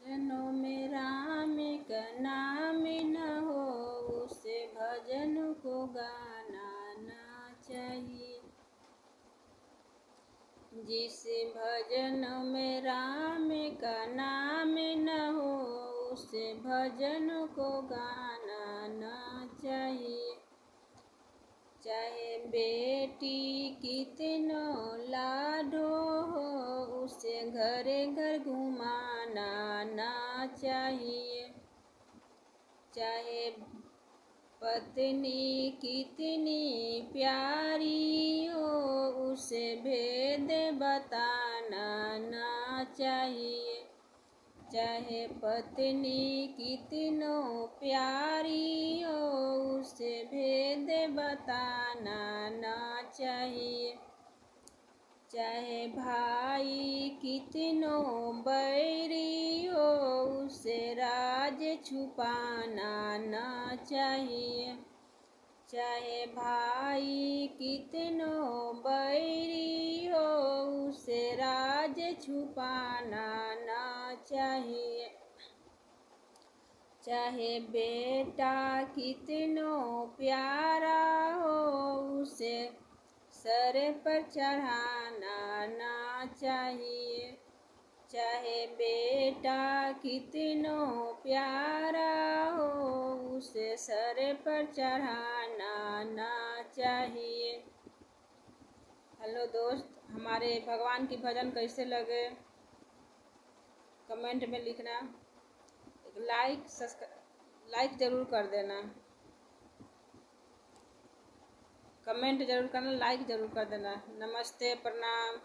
भजनों में राम का नाम न हो, उसे भजन को गाना ना चाहिए। जिस भजन में राम का नाम न हो, उसे भजन को गाना ना चाहिए। चाहे बेटी कितनों लाडो हो, उसे घर घर घुमाना ना चाहिए। चाहे पत्नी कितनी प्यारी हो, उसे भेद बताना ना चाहिए। चाहे पत्नी कितनों प्यारी हो, उसे भेद बताना ना चाहिए। चाहे भाई कितनों बैरी हो, उसे राज छुपाना ना चाहिए। चाहे भाई कितनों बैरी हो, उसे राज छुपाना ना चाहिए। चाहे बेटा कितनों प्यारा हो, उसे सर पर चढ़ाना ना चाहिए। चाहे बेटा कितनों प्यारा हो, उसे सर पर चढ़ाना ना चाहिए। हेलो दोस्त, हमारे भगवान की भजन कैसे लगे कमेंट में लिखना। लाइक ज़रूर कर देना, कमेंट ज़रूर करना, लाइक ज़रूर कर देना। नमस्ते, प्रणाम।